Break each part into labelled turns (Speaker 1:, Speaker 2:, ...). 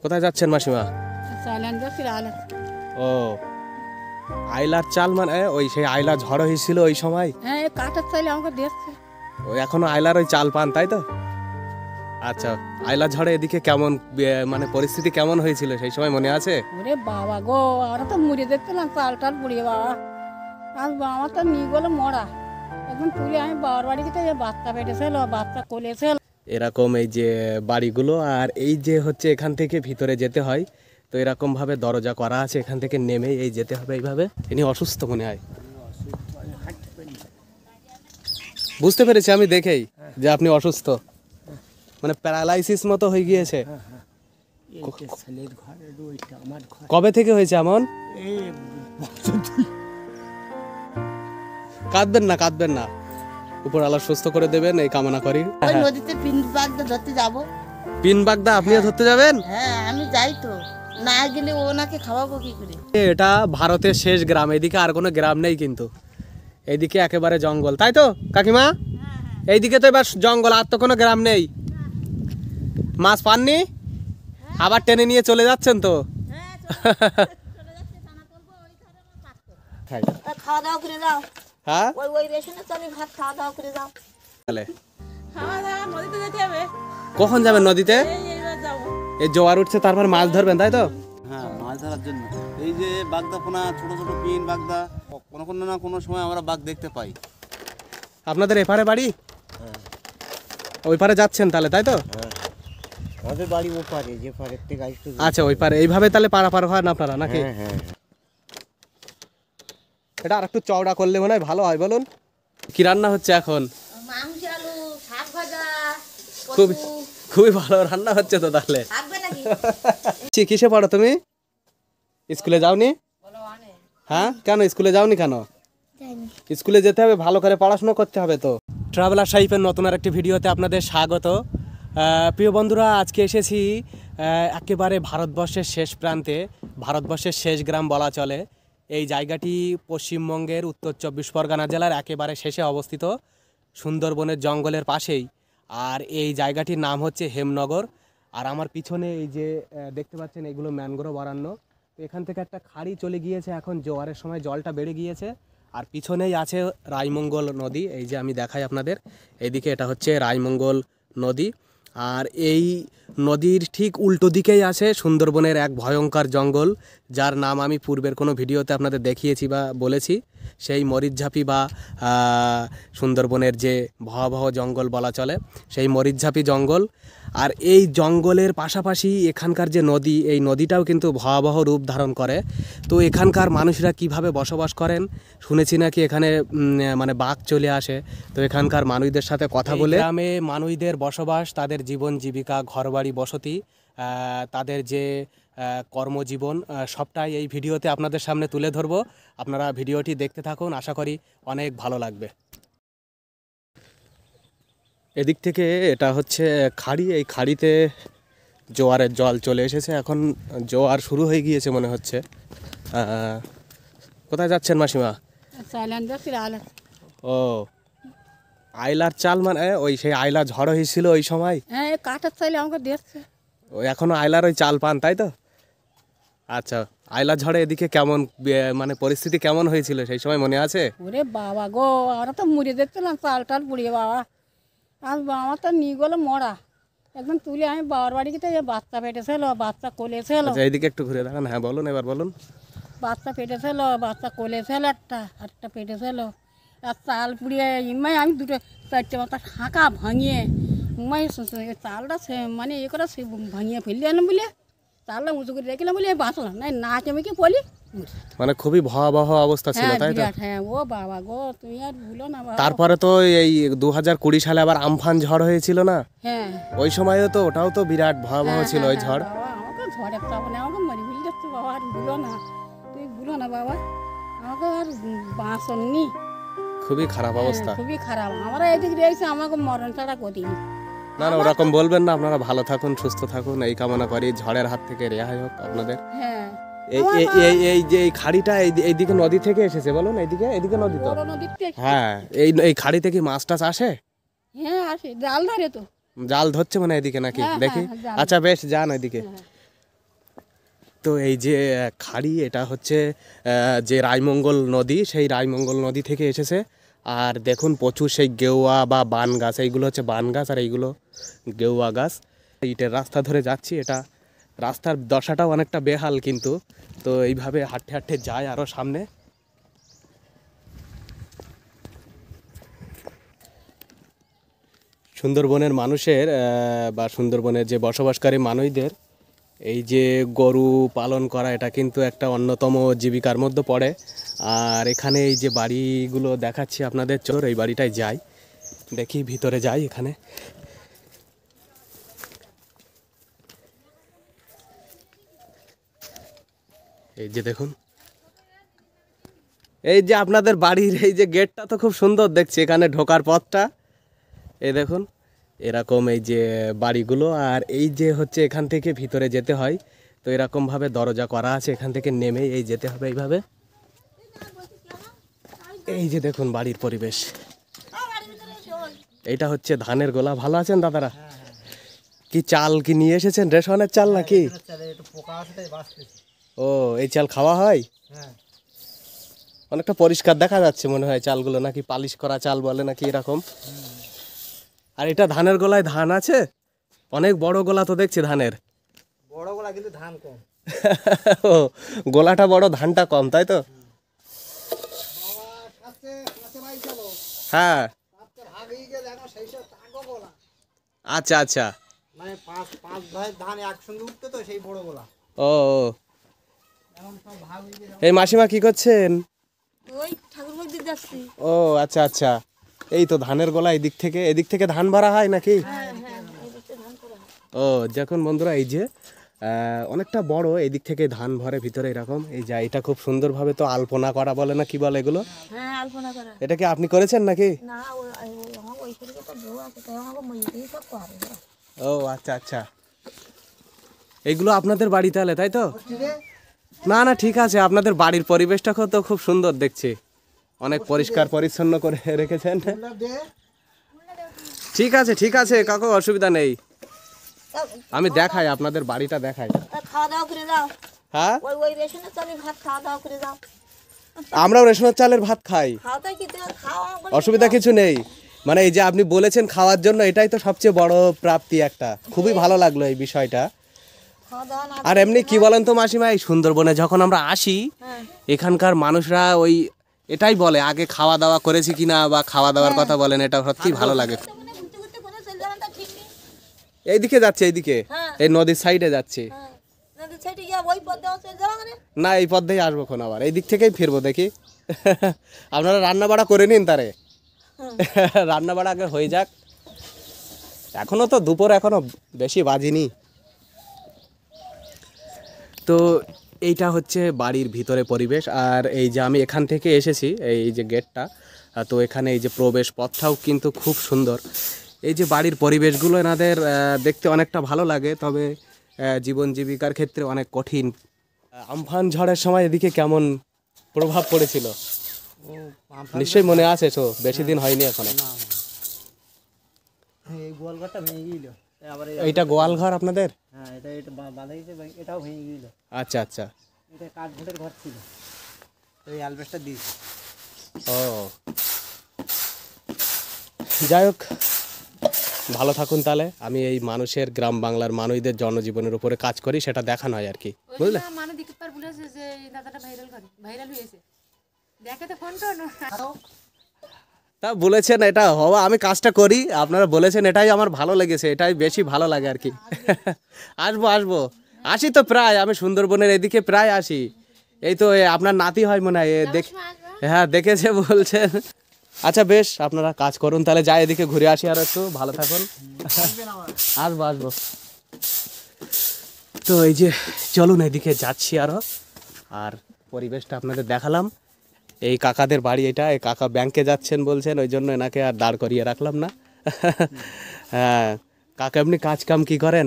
Speaker 1: কোথায় যাচ্ছেন মাসিমা? ও আইলার চাল মানে ওই সেই আইলা ঝড় হয়েছিল ওই সময়।
Speaker 2: হ্যাঁ কাটার চাইলে আমাকে দেখছে।
Speaker 1: ওই এখনো আইলার ওই চাল পান তাই তো? আচ্ছা, আইলা ঝড়ে এদিকে কেমন মানে পরিস্থিতি কেমন হয়েছিল সেই সময় মনে আছে?
Speaker 2: ওরে বাবা গো, আমরা তো মুড়ে দেখছিলাম চাল টাল পুড়িয়ে বাবা। আর আমার তো নিয়ে গেলো মরা, এখন তুলে আমি বাবার বাড়ি গিয়ে বাচ্চা পেটেছিল, বাচ্চা কোলেছিল।
Speaker 1: এরকম এই যে বাড়িগুলো, আর এই যে হচ্ছে এখান থেকে ভিতরে যেতে হয়, তো এরকম ভাবে দরজা করা আছে, এখান থেকে নেমে এই যেতে হবে এইভাবে। ইনি অসুস্থ মনে হয়, বুঝতে পেরেছি আমি দেখেই যে আপনি অসুস্থ, মানে প্যারালাইসিস মতো হয়ে গিয়েছে। কবে থেকে হয়েছে এমন? কাঁদবেন না, কাঁদবেন না, উপর আল্লাহ সুস্থ করে দেবেন এই কামনা করি।
Speaker 3: নদীতে পিন বাগদা ধরতে যাবো।
Speaker 1: পিন বাগদা আপনিও ধরতে যাবেন?
Speaker 3: হ্যাঁ আমি যাই তো, না গেলে ওনাকে খাওয়াবো কি করে?
Speaker 1: এটা ভারতের শেষ গ্রাম, এদিকে আর কোনো গ্রাম নেই, কিন্তু এইদিকে একেবারে জঙ্গল, তাই তো কাকিমা? এইদিকে তো এবার জঙ্গল, আর তো কোনো গ্রাম নেই। মাছ পাননি? আবার টেনে নিয়ে চলে যাচ্ছেন তো?
Speaker 3: খাওয়া দাওয়া করে যাও।
Speaker 1: হ্যাঁ
Speaker 3: ওই রেশনের চালে ভাত খাওয়া দাওয়া করে যাও।
Speaker 1: তাহলে
Speaker 2: নদীতে যেতে হবে।
Speaker 1: কখন যাবেন নদীতে? এই জোয়ার উঠছে, তারপর মাছ ধরবেন তাই তো?
Speaker 4: হ্যাঁ, মাছ ধরার জন্য এই যে বাগদা পোনা, ছোট ছোট পিন বাগদা, কোনো না কোনো সময় আমরা বাঘ দেখতে পাই।
Speaker 1: আপনাদের এপারে বাড়ি? ওই পারে যাচ্ছেন তাহলে তাই তো?
Speaker 4: আমাদের বাড়ি ওপারে, যে পারের থেকে আসতে।
Speaker 1: আচ্ছা, ওই পারে এইভাবে তাহলে পারাপার হয় না আপনারা নাকি?
Speaker 4: হ্যাঁ,
Speaker 1: এটা আর একটু চওড়া করলে মনে হয় ভালো হয়। বলুন কি রান্না হচ্ছে এখন?
Speaker 3: মাংস, আলু, শাক ভাজা।
Speaker 1: খুবই খুবই ভালো রান্না হচ্ছে তো তাহলে।
Speaker 3: থাকবে নাকি?
Speaker 1: কিসে পড়ো তুমি? স্কুলে যাওনি? হ্যাঁ, কেন স্কুলে যাওনি কেন? স্কুলে যেতে হবে, ভালো করে পড়াশোনা করতে হবে তো। ট্রাভেলার সাহিবের নতুন আর একটি ভিডিওতে আপনাদের স্বাগত। প্রিয় বন্ধুরা, আজকে এসেছি একেবারে ভারতবর্ষের শেষ প্রান্তে, ভারতবর্ষের শেষ গ্রাম বলা চলে। এই জায়গাটি পশ্চিমবঙ্গের উত্তর 24 পরগনা জেলার একেবারে শেষে অবস্থিত, সুন্দরবনের জঙ্গলের পাশেই। আর এই জায়গাটির নাম হচ্ছে হেমনগর। আর আমার পিছনে এই যে দেখতে পাচ্ছেন, এগুলো ম্যানগ্রোভ অরণ্য। তো এখান থেকে একটা খাড়ি চলে গিয়েছে, এখন জোয়ারের সময় জলটা বেড়ে গিয়েছে। আর পিছনেই আছে রায়মঙ্গল নদী, এই যে আমি দেখাই আপনাদের, এইদিকে এটা হচ্ছে রায়মঙ্গল নদী। আর এই নদীর ঠিক উল্টো দিকেই আছে সুন্দরবনের এক ভয়ঙ্কর জঙ্গল, যার নাম আমি পূর্বের কোনো ভিডিওতে আপনাদের দেখিয়েছি বা বলেছি, সেই মরিচঝাপি বা সুন্দরবনের যে ভয়াবহ জঙ্গল বলা চলে, সেই মরিচঝাপি জঙ্গল। আর এই জঙ্গলের পাশাপাশি এখানকার যে নদী, এই নদীটাও কিন্তু ভয়াবহ রূপ ধারণ করে। তো এখানকার মানুষরা কিভাবে বসবাস করেন শুনেছি নাকি এখানে মানে বাঘ চলে আসে। তো এখানকার মানুষদের সাথে কথা বলে, গ্রামে মানুষদের বসবাস, তাদের জীবন জীবিকা, ঘরবাড়ি, বসতি, তাদের যে কর্মজীবন, সবটাই এই ভিডিওতে আপনাদের সামনে তুলে ধরবো। আপনারা ভিডিওটি দেখতে থাকুন, আশা করি অনেক ভালো লাগবে। এদিক থেকে এটা হচ্ছে খাড়ি, এই খাড়িতে জোয়ারের জল চলে এসেছে, এখন জোয়ার শুরু হয়ে গিয়েছে মনে হচ্ছে। কোথায় যাচ্ছেন মাসিমা? ও আইলার চাল মানে ওই সেই আইলা ঝড় হয়েছিল ওই সময়।
Speaker 2: হ্যাঁ কাটার চাইলে আমাকে দেখছে।
Speaker 1: ওই এখনো আইলার ওই চাল পান তাই তো? আচ্ছা, আইলা ঝড়ে এদিকে কেমন মানে পরিস্থিতি কেমন হয়েছিল সেই সময় মনে আছে?
Speaker 2: ওরে বাবা গো, আমরা তো মুড়ে দেখছিলাম চাল টাল পুড়িয়ে বাবা। আর আমার তো নিয়ে গেলো মরা, একদম তুলে আমি বাবার বাড়ি গিয়ে বাচ্চা পেটেছিল, বাচ্চা কোলেছিল।
Speaker 1: আচ্ছা, এইদিকে একটু ঘুরে দেখান। হ্যাঁ বলুন, এবার বলুন।
Speaker 2: বাচ্চা পেটেছিল, বাচ্চা কোলেছিল, একটা পেটেছিল। আর চাল পুড়িয়ে ইমাই আমি দুটো চারটে মাথা ফাঁকা ভাঙিয়ে ইমাই চালটা মানে এ করে সে ভাঙিয়ে ফেললি আনলাম বলে, চালটা উঁচু করে রেখেলাম বলে বাঁচলাম, না নাচ আমি কি বলি।
Speaker 1: মানে খুবই ভয়াবহ অবস্থা ছিল তাই তো?
Speaker 2: হ্যাঁ ও বাবা গো, তুমি আর ভুলো না বাবা।
Speaker 1: তারপরে তো এই 2020 সালে আবার আমফান ঝড় হয়েছিল না?
Speaker 2: হ্যাঁ
Speaker 1: ওই সময়ও তো ওটাও তো বিরাট ভয়াবহ ছিল ওই ঝড়।
Speaker 2: বাবা আমাকে ঝড়ের তাপনে আমাকে মরি ভুল যাচ্ছে বাবা, আর ভুলো না, তুই ভুলো না বাবা, আমাকে আর বাঁচননি।
Speaker 1: খুবই খারাপ অবস্থা,
Speaker 2: খুবই খারাপ। আমরা এদিকে রয়েছে, আমাকে মরণ ছাড়া করিনি।
Speaker 1: না না ওরকম বলবেন না, আপনারা ভালো থাকুন, সুস্থ থাকুন, এই কামনা করি। ঝড়ের হাত থেকে রেহাই হোক আপনাদের।
Speaker 2: হ্যাঁ
Speaker 1: এই যে এই খাড়িটা এইদিকে নদী থেকে এসেছে, বলুন এইদিকে নদী তো? হ্যাঁ, এই খাড়িতে কি মাছ টাছ আসে?
Speaker 2: হ্যাঁ আসে, জাল ধরে তো।
Speaker 1: জাল ধরছে মানে এদিকে নাকি?
Speaker 2: হ্যাঁ,
Speaker 1: দেখি।
Speaker 2: হ্যাঁ, জাল।
Speaker 1: আচ্ছা বেশ, যান এদিকে। তো এই যে খাড়ি, এটা হচ্ছে যে রায়মঙ্গল নদী, সেই রায়মঙ্গল নদী থেকে এসেছে। আর দেখুন প্রচুর সেই গেওয়া বা বান গাছ, এইগুলো হচ্ছে বান গাছ আর এইগুলো গেওয়া গাছ। ইটের রাস্তা ধরে যাচ্ছি, এটা রাস্তার দশাটাও অনেকটা বেহাল কিন্তু। তো এইভাবে হাঁটতে হাঁটতে যায় আরও সামনে। সুন্দরবনের মানুষের বা সুন্দরবনের যে বসবাসকারী মানুষদের এই যে গরু পালন করা, এটা কিন্তু একটা অন্যতম জীবিকার মধ্যে পড়ে। আর এখানে এই যে বাড়িগুলো দেখাচ্ছি আপনাদের, চোর এই বাড়িটায় যাই, দেখি ভিতরে যাই। এখানে এই যে দেখুন, এই যে আপনাদের বাড়ির এই যে গেটটা তো খুব সুন্দর দেখছি, এখানে ঢোকার পথটা এই দেখুন এরকম এই যে বাড়িগুলো। আর এই যে হচ্ছে এখান থেকে ভিতরে যেতে হয়, তো এরকমভাবে দরজা করা আছে, এখান থেকে নেমে এই যেতে হবে এইভাবে। এই যে দেখুন বাড়ির পরিবেশ, এইটা হচ্ছে ধানের গোলা। ভালো আছেন দাদারা? কি চাল কি নিয়ে এসেছেন, রেশনের চাল নাকি? ও, এই চাল খাওয়া হয়? অনেকটা পরিষ্কার দেখা যাচ্ছে মনে হয় চালগুলো, নাকি পালিশ করা চাল বলে নাকি এরকম। আর এটা ধানের গোলায় ধান আছে, অনেক বড় গোলা তো দেখছি ধানের।
Speaker 5: বড় গোলা কিন্তু ধান কম।
Speaker 1: ও, গোলাটা বড় ধানটা কম, তাই তো? হ্যাঁ, আচ্ছা আচ্ছা,
Speaker 5: মানে পাঁচ ভাই ধান একসঙ্গে উঠতে তো সেই বড় গোলা।
Speaker 1: ও, এই মাসিমা কি করছেন?
Speaker 2: ওই ঠাকুর মন্দির যাচ্ছি।
Speaker 1: ও আচ্ছা আচ্ছা, এই তো ধানের গোলা এদিক থেকে ধান ভরা হয় নাকি? ও দেখুন বন্ধুরা, এই যে অনেকটা বড়, এদিক থেকে ধান ভরে ভিতরে এরকম। এই যে এটা খুব সুন্দরভাবে তো আলপনা করা বলে না কি বলে এগুলো?
Speaker 2: হ্যাঁ, আলপনা করা।
Speaker 1: এটা কি আপনি করেছেন নাকি?
Speaker 2: না, আমার ওই থেকে তো বউ আছে, তাই আমাকে মেয়েদেরই সব করে।
Speaker 1: ও আচ্ছা আচ্ছা, এগুলো আপনাদের বাড়ি তাহলে, তাই তো? না না, ঠিক আছে, আপনাদের বাড়ির পরিবেশটা তো খুব সুন্দর দেখছি, অনেক পরিষ্কার পরিচ্ছন্ন করে রেখেছেন। ঠিক আছে ঠিক আছে কাকু, অসুবিধা নেই, আমি দেখাই আপনাদের বাড়িটা দেখাই।
Speaker 2: খাওয়া দাওয়া করে যাও।
Speaker 1: হ্যাঁ,
Speaker 2: ওই রেশনের চালের ভাত খাওয়া দাওয়া করে যাও।
Speaker 1: আমরাও রেশনের চালের ভাত খাই,
Speaker 2: খাওয়াতে কি খাওয়া
Speaker 1: অসুবিধা কিছু নেই। মানে এই যে আপনি বলেছেন খাওয়ার জন্য, এটাই তো সবচেয়ে বড় প্রাপ্তি একটা। খুবই ভালো লাগলো এই বিষয়টা।
Speaker 2: খাওয়া দাওয়া না।
Speaker 1: আর এমনি কি বলেন তো মাসিমা, এই সুন্দরবনে যখন আমরা আসি, এখানকার মানুষরা ওই এটাই বলে আগে খাওয়া দাওয়া করেছি কিনা, বা খাওয়া দাওয়ার কথা বলেন, এটা সত্যি ভালো লাগে।
Speaker 2: ঘুরতে ঘুরতে করে চলে যাবেন, তা ঠিক নেই।
Speaker 1: এইদিকে যাচ্ছে, এইদিকে
Speaker 2: হ্যাঁ।
Speaker 1: এই নদীর সাইডে যাচ্ছি।
Speaker 2: নদীর সাইডে গিয়ে ওই পথ দেওয়া চলে যাওয়া মানে।
Speaker 1: না, এই পথ দিয়ে আসবো খন, আবার এই দিক থেকেই ফিরবো দেখি। আপনারা রান্না বাড়া করে নিন তারে। রান্না বাড়া আগে হয়ে যাক, এখনো তো দুপুর, এখনো বেশি বাজিনি। তো এইটা হচ্ছে বাড়ির ভিতরে পরিবেশ। আর এই যে আমি এখান থেকে এসেছি, এই যে গেটটা, তো এখানে এই যে প্রবেশ পথটাও কিন্তু খুব সুন্দর। এই যে বাড়ির পরিবেশগুলো এনাদের দেখতে অনেকটা ভালো লাগে, তবে জীবন জীবিকার ক্ষেত্রে অনেক কঠিন। আমফান ঝড়ের সময় এদিকে কেমন প্রভাব পড়েছিল নিশ্চয়ই মনে আছে তো, বেশি দিন হয়নি এখনো।
Speaker 5: এই গোয়ালঘরটা ভেঙে গেল, আবার
Speaker 1: এইটা গোয়াল ঘর আপনাদের?
Speaker 5: হ্যাঁ, এটা বাঁধাইছে, এটাও ভেঙে গেল।
Speaker 1: আচ্ছা আচ্ছা,
Speaker 5: এটা কাঠঘরের ঘর ছিল, এই অ্যালবেস্টটা দিয়েছে।
Speaker 1: ও যাই হোক, ভালো থাকুন তাহলে। আমি এই মানুষের, গ্রাম বাংলার মানুষদের জনজীবনের উপরে কাজ করি, সেটা দেখানো হয় আর কি, বুঝলে?
Speaker 6: মানুষ দেখতে পার বলেছে যে এই দাদাটা ভাইরাল হয়েছে, দেখে তো ফোন টোন।
Speaker 1: তা বলেছেন এটা হওয়া, আমি কাজটা করি, আপনারা বলেছেন, এটাই আমার ভালো লেগেছে, এটাই বেশি ভালো লাগে আর কি। আসবো আসবো, আসি তো প্রায়, আমি সুন্দরবনের এদিকে প্রায় আসি। এই তো আপনার নাতি হয় মনে হয়, হ্যাঁ দেখেছে বলছেন। আচ্ছা বেশ, আপনারা কাজ করুন তাহলে, যাই এদিকে ঘুরে আসি, আর একটু ভালো থাকুন। আসবো আসবো। তো এই যে চলুন এদিকে যাচ্ছি আরো, আর পরিবেশটা আপনাদের দেখালাম। এই কাকাদের বাড়ি এটা, এই কাকা ব্যাংকে যাচ্ছেন বলছেন, ওই জন্য এনাকে আর দাঁড় করিয়ে রাখলাম না। হ্যাঁ কাকা, এমনি কাজ কাম কি করেন?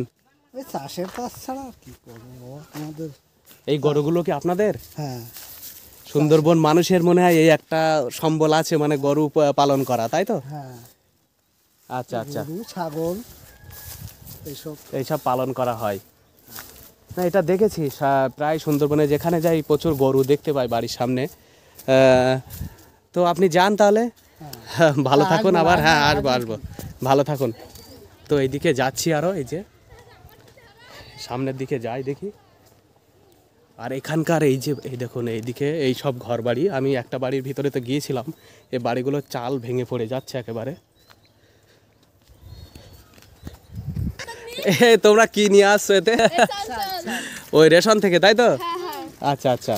Speaker 5: ওই চাষের কাজ ছাড়া কি করবো আমাদের।
Speaker 1: এই গরুগুলো কি আপনাদের?
Speaker 5: হ্যাঁ,
Speaker 1: সুন্দরবন মানুষের মনে হয় এই একটা সম্বল আছে, মানে গরু পালন করা, তাই তো?
Speaker 5: হ্যাঁ,
Speaker 1: আচ্ছা আচ্ছা,
Speaker 5: গরু ছাগল এইসব।
Speaker 1: এইসব পালন করা হয়। না এটা দেখেছি প্রায় সুন্দরবনে যেখানে যাই প্রচুর গরু দেখতে পাই বাড়ির সামনে। তো আপনি যান তাহলে, ভালো থাকুন আবার। হ্যাঁ আসবো আসবো, ভালো থাকুন। তো এইদিকে যাচ্ছি আরও, এই যে সামনের দিকে যাই দেখি। আর এখানকার এই যে এই দেখুন এইদিকে এই সব ঘর বাড়ি, আমি একটা বাড়ির ভিতরে তো গিয়েছিলাম, এই বাড়িগুলোর চাল ভেঙে পড়ে যাচ্ছে একেবারে। তোমরা কি নিয়ে আসছো এতে? ওই রেশন থেকে, তাই তো? আচ্ছা আচ্ছা।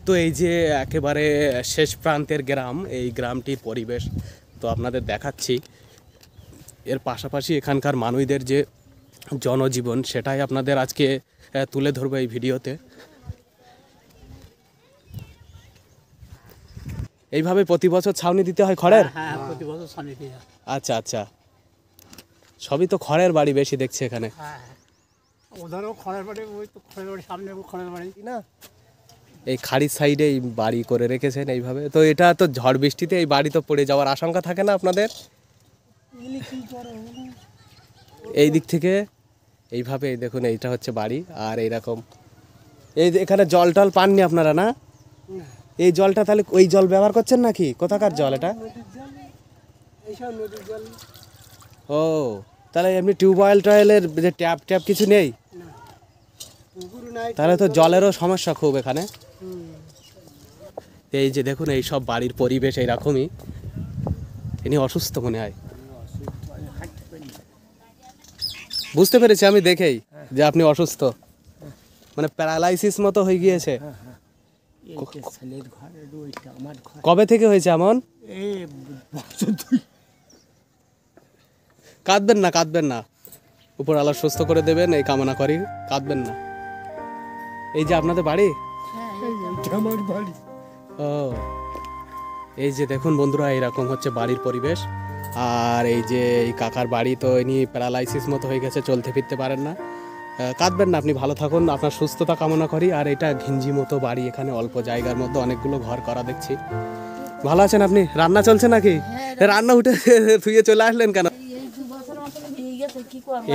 Speaker 1: তো এই যে একেবারে শেষ প্রান্তের গ্রাম, এই গ্রামটির পরিবেশ তো আপনাদের দেখাচ্ছি। এর পাশাপাশি এখানকার মানুষদের যে জনজীবন সেটাই আপনাদের আজকে তুলে ধরবো এই ভিডিওতে। এইভাবে প্রতি বছর ছাউনি দিতে হয় খড়ের?
Speaker 5: হ্যাঁ প্রতি বছর ছাউনি দিতে হয়।
Speaker 1: আচ্ছা আচ্ছা, সবই তো খড়ের বাড়ি বেশি দেখছি এখানে।
Speaker 5: হ্যাঁ ওধারও খড়ের বাড়ি, ওই তো খড়ের বাড়ি, সামনে খড়ের বাড়ি না।
Speaker 1: এই খাড়ির সাইডে এই বাড়ি করে রেখেছেন এইভাবে, তো এটা তো ঝড় বৃষ্টিতে এই বাড়ি তো পড়ে যাওয়ার আশঙ্কা থাকে না আপনাদের? এই দিক থেকে এইভাবে এই দেখুন, এইটা হচ্ছে বাড়ি। আর এইরকম এই যে এখানে জল টল পাননি আপনারা? না, এই জলটা তাহলে ওই জল ব্যবহার করছেন নাকি? কোথাকার জল এটা? ও, তাহলে এমনি টিউবওয়েল টয়েলের যে ট্যাপ ট্যাপ কিছু নেই? তাহলে তো জলেরও সমস্যা খুব এখানে। এই যে দেখুন এই সব বাড়ির পরিবেশ এইরকমই। ইনি অসুস্থ মনে হয়, বুঝতে পেরেছি আমি দেখেই যে আপনি অসুস্থ, মানে প্যারালাইসিস মতো হয়ে গিয়েছে। কবে থেকে হয়েছে এমন? কাঁদবেন না, কাঁদবেন না, উপর আল্লাহ সুস্থ করে দেবেন এই কামনা করি, কাঁদবেন না। এই যে আপনাদের বাড়ি?
Speaker 5: আমার বাড়ি।
Speaker 1: ও, এই যে দেখুন বন্ধুরা এইরকম হচ্ছে বাড়ির পরিবেশ। আর এই যে এই কাকার বাড়ি তো ইনি প্যারালাইসিস মতো হয়ে গেছে, চলতে ফিরতে পারেন না। কাঁদবেন না, আপনি ভালো থাকুন, আপনার সুস্থতা কামনা করি। আর এটা ঘিঞ্জি মতো বাড়ি, এখানে অল্প জায়গার মধ্যে অনেকগুলো ঘর করা দেখছি। ভালো আছেন আপনি? রান্না চলছে নাকি? রান্না উঠে ধুয়ে চলে আসলেন কেন?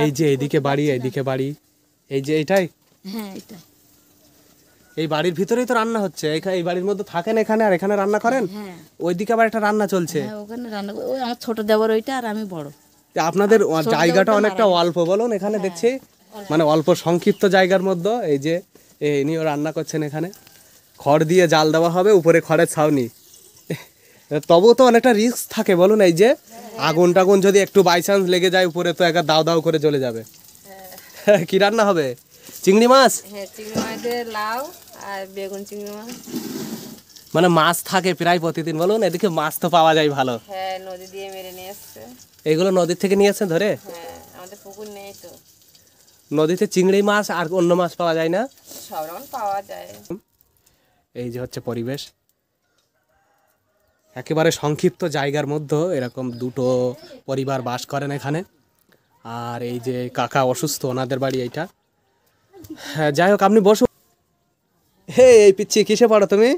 Speaker 1: এই যে এইদিকে বাড়ি, এইদিকে বাড়ি, এই যে এইটাই?
Speaker 3: হ্যাঁ এটা।
Speaker 1: এই বাড়ির ভিতরেই তো রান্না হচ্ছে? এই বাড়ির মধ্যে থাকেন এখানে আর এখানে রান্না করেন?
Speaker 3: হ্যাঁ
Speaker 1: ওইদিকে আবার একটা রান্না চলছে?
Speaker 3: হ্যাঁ ওখানে রান্না ওই আমার ছোট দেবর ওইটা, আর আমি বড়।
Speaker 1: আপনাদের জায়গাটা অনেকটা অল্প বলুন এখানে দেখছি, মানে অল্প সংক্ষিপ্ত জায়গার মধ্যে এই যে ইনিও রান্না করছেন এখানে। খড় দিয়ে জাল দেওয়া হবে, উপরে খড়ের ছাউনি। তবুও তো অনেকটা রিস্ক থাকে বলুন, এই যে আগুন টাগুন যদি একটু বাই চান্স লেগে যায় উপরে, তো একা দাও দাও করে জ্বলে যাবে। কি রান্না হবে? চিংড়ি মাছ?
Speaker 6: হ্যাঁ চিংড়ি মাছের লাউ আর বেগুন চিংড়ি মাছ।
Speaker 1: মানে মাছ থাকে প্রায় প্রতিদিন বলুন? এদিকে মাছ তো পাওয়া যায় ভালো।
Speaker 6: হ্যাঁ নদী দিয়ে মেরে নিয়ে এসছে।
Speaker 1: এগুলো নদীর থেকে নিয়েছেন ধরে?
Speaker 6: হ্যাঁ আমাদের পুকুর নেই তো।
Speaker 1: নদীতে চিংড়ি মাছ আর অন্য মাছ পাওয়া যায় না?
Speaker 6: সব রকম পাওয়া যায়।
Speaker 1: এই যে হচ্ছে পরিবেশ, একেবারে সংক্ষিপ্ত জায়গার মধ্যে এরকম দুটো পরিবার বাস করেন এখানে। আর এই যে কাকা অসুস্থ, ওনাদের বাড়ি এইটা। হ্যাঁ যাই হোক, আপনি বসুন। হে এই পিচ্ছি, কিসে পড়ো তুমি?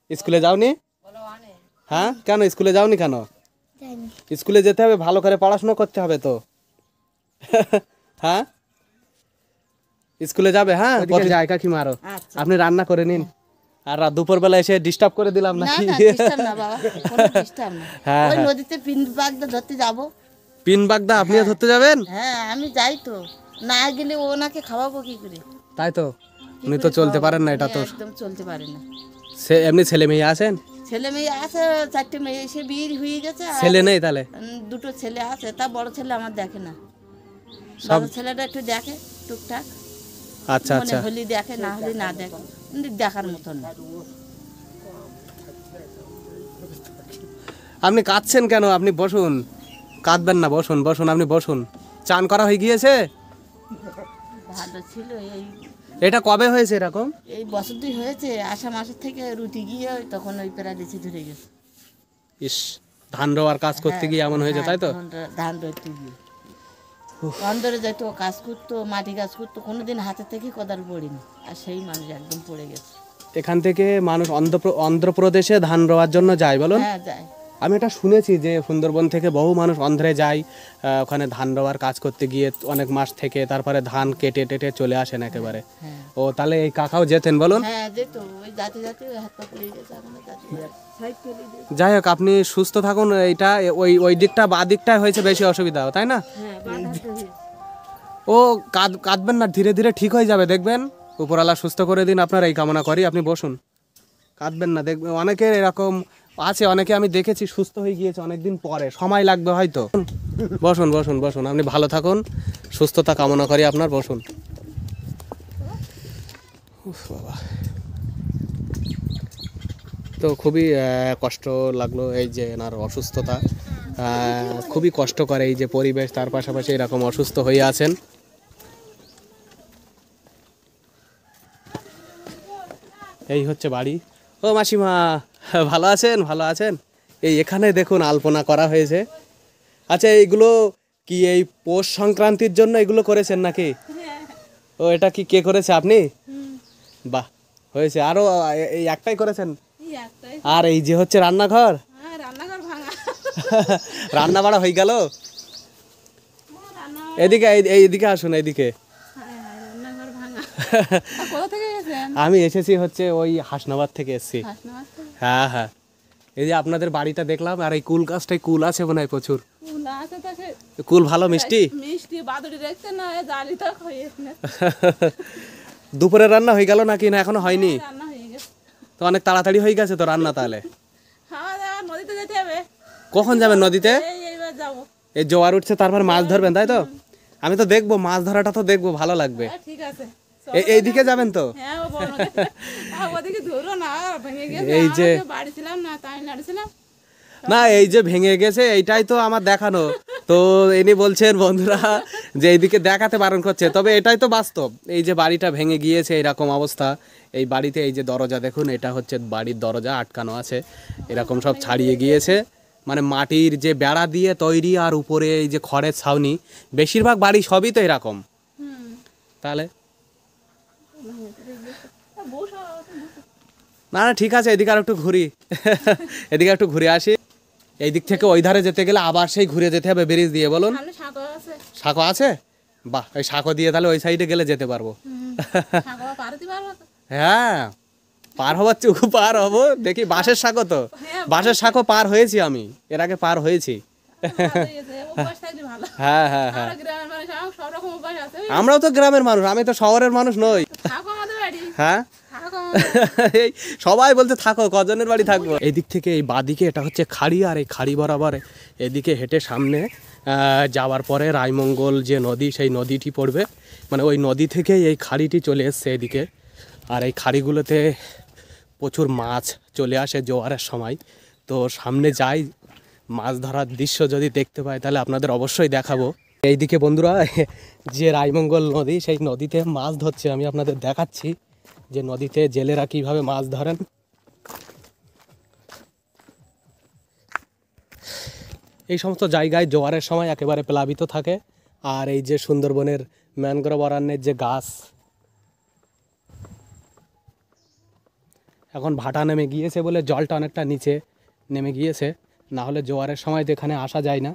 Speaker 1: স্কুলে যাওনি? হ্যাঁ কেন স্কুলে যাওনি কেন? স্কুলে যেতে হবে, ভালো করে পড়াশোনা করতে হবে তো। হ্যাঁ স্কুলে যাবে? হ্যাঁ যায় কাকি মারো, আপনি রান্না করে নিন। আর দুপুরবেলা এসে ডিস্টার্ব করে দিলাম
Speaker 3: না
Speaker 1: নাকি?
Speaker 3: না ডিস্টার্ব না বাবা, কোনো ডিস্টার্ব না।
Speaker 1: হ্যাঁ,
Speaker 3: ওই
Speaker 1: হ্যাঁ।
Speaker 3: নদীতে পিন বাগদা ধরতে যাব।
Speaker 1: পিন বাগদা আপনিও ধরতে যাবেন?
Speaker 3: হ্যাঁ আমি যাই তো, না গেলে ওনাকে খাওয়াবো কি করে?
Speaker 1: তাই তো, উনি তো চলতে পারেন না, এটা তো
Speaker 3: একদম চলতে পারে না।
Speaker 1: সে এমনি ছেলে মেয়ে আছেন?
Speaker 3: ছেলে মেয়ে আছে, 4টে মেয়ে, এসে বিয়ে হয়ে গেছে। আর
Speaker 1: ছেলে নেই তাহলে?
Speaker 3: দুটো ছেলে আছে, তা বড় ছেলে আমার দেখে না, সব ছেলেটা একটু দেখে টুকটাক।
Speaker 1: আচ্ছা আচ্ছা,
Speaker 3: মনে হলি দেখে, না হলে না দেখে, দেখার মতন না।
Speaker 1: আপনি কাঁদছেন কেন? আপনি বসুন, কাঁদবেন না, বসুন বসুন, আপনি বসুন। চান করা হয়ে গিয়েছে?
Speaker 3: ভালো ছিল।
Speaker 1: এটা কবে হয়েছে এরকম?
Speaker 3: এই বছর 2 হয়েছে, আষাঢ় মাসের থেকে রুটি গিয়ে তখন ওই প্যারালিসিস ধরে গেছে।
Speaker 1: ইস, ধান রোয়ার কাজ করতে গিয়ে এমন হয়েছে, তাই তো?
Speaker 3: ধান রইতে গিয়ে ধান ধরে যেত, কাজ করতো, মাটি কাজ করতো, কোনোদিন হাতে থেকে কোদাল পড়িনি। আর সেই মানুষ একদম পড়ে গেছে।
Speaker 1: এখান থেকে মানুষ অন্ধ্রপ্রদেশে ধান রোয়ার জন্য যায় বলুন?
Speaker 3: হ্যাঁ যায়।
Speaker 1: আমি এটা শুনেছি যে সুন্দরবন থেকে বহু মানুষ অন্ধ্রে যায়, ওখানে ধান রোয়ার কাজ করতে গিয়ে অনেক মাস থেকে তারপরে ধান কেটে টেটে চলে আসেন একেবারে। ও তাহলে এই কাকাও যেতেন বলুন?
Speaker 3: হ্যাঁ যেত, ওই যাতে যাতে ওই হাত পা পড়ে গেছে এখন যাতে।
Speaker 1: যাই হোক, আপনি সুস্থ থাকুন। এইটা ওই ওই দিকটা বা দিকটায় হয়েছে বেশি অসুবিধা, তাই না? ও কাঁদবেন না, ধীরে ধীরে ঠিক হয়ে যাবে দেখবেন। উপরওয়ালা সুস্থ করে দিন আপনার এই কামনা করি। আপনি বসুন, কাঁদবেন না। দেখবেন অনেকের এরকম আছে, অনেকে আমি দেখেছি সুস্থ হয়ে গিয়েছে অনেকদিন পরে, সময় লাগবে হয়তো। বসুন বসুন বসুন, আপনি ভালো থাকুন, সুস্থতা কামনা করি আপনার। বসুন। উফ বাবা, তো খুবই কষ্ট লাগলো এই যে এনার অসুস্থতা, খুবই কষ্ট করে এই যে পরিবেশ, তার পাশাপাশি এরকম অসুস্থ হয়ে আছেন। এই হচ্ছে বাড়ি। ও মাসিমা, ভালো আছেন? ভালো আছেন? এই এখানে দেখুন আলপনা করা হয়েছে। আচ্ছা, এইগুলো কি এই পৌষ সংক্রান্তির জন্য এগুলো করেছেন নাকি? ও এটা কি কে করেছে? আপনি? বাহ, হয়েছে। আরো এই একটাই করেছেন? আর এই যে হচ্ছে রান্নাঘর, রান্না বাড়া হয়ে গেল। এদিকে এইদিকে আসুন, এইদিকে। আমি এসেছি হচ্ছে ওই হাসনাবাদ থেকে এসেছি। হ্যাঁ হ্যাঁ, এই যে আপনাদের বাড়িটা দেখলাম, আর এই কুল গাছটাই কুল আছে মনে হয় প্রচুর। কুল ভালো মিষ্টি। দুপুরে রান্না হয়ে গেল নাকি না এখনো হয়নি? তো অনেক তাড়াতাড়ি হয়ে গেছে তো রান্না। তাহলে কখন যাবেন নদীতে? এই জোয়ার উঠছে, তারপর মাছ ধরবেন তাই তো? আমি তো দেখবো, মাছ ধরাটা তো দেখবো, ভালো লাগবে। এইদিকে যাবেন তো? এই যে না, এই যে ভেঙে গেছে এইটাই তো আমার দেখানো। তো ইনি বলছেন বন্ধুরা যে এইদিকে দেখাতে বারণ করছে, তবে এটাই তো বাস্তব। এই যে বাড়িটা ভেঙে গিয়েছে, এরকম অবস্থা। এই বাড়িতে এই যে দরজা দেখুন, এটা হচ্ছে বাড়ির দরজা, আটকানো আছে, এরকম সব ছাড়িয়ে গিয়েছে। মানে মাটির যে বেড়া দিয়ে তৈরি, আর উপরে এই যে খড়ের ছাউনি, বেশিরভাগ বাড়ি সবই তো এরকম। তাহলে না না, ঠিক আছে, এদিকে আর একটু ঘুরি, এদিকে একটু ঘুরে আসি। এই দিক থেকে ওই ধারে যেতে গেলে আবার সেই ঘুরে যেতে হবে ব্রিজ দিয়ে, বলুন? সাঁকো আছে? বাহ, ওই সাঁকো দিয়ে তাহলে ওই সাইডে গেলে যেতে পারবো। হ্যাঁ, পার হবার চুকু পার হবো। দেখি বাঁশের সাঁকো, তো বাঁশের সাঁকো পার হয়েছি আমি, এর আগে পার হয়েছি। হ্যাঁ হ্যাঁ হ্যাঁ, আমরাও তো গ্রামের মানুষ, আমি তো শহরের মানুষ নই। হ্যাঁ, এই সবাই বলতে থাকো, কজনের বাড়ি থাকবো। এই দিক থেকে এই বাদিকে এটা হচ্ছে খাড়ি, আর এই খাড়ি বরাবর এদিকে হেঁটে সামনে যাওয়ার পরে রায়মঙ্গল যে নদী, সেই নদীটি পড়বে। মানে ওই নদী থেকে এই খাড়িটি চলে এসছে এদিকে। আর এই খাড়িগুলোতে প্রচুর মাছ চলে আসে জোয়ারের সময়। তো সামনে যাই, মাছ ধরার দৃশ্য যদি দেখতে পাই তাহলে আপনাদের অবশ্যই দেখাবো। এইদিকে বন্ধুরা যে রায়মঙ্গল নদী, সেই নদীতে মাছ ধরছে, আমি আপনাদের দেখাচ্ছি যে নদীতে জেলেরা কিভাবে মাছ ধরেন। এই সমস্ত জায়গায় জোয়ারের সময় একেবারে প্লাবিত থাকে। আর এই যে সুন্দরবনের ম্যানগ্রোভ অরণ্যের যে গাছ, এখন ভাটা নেমে গিয়েছে বলে জলটা অনেকটা নিচে নেমে গিয়েছে, না হলে জোয়ারের সময় তো এখানে আসা যায় না।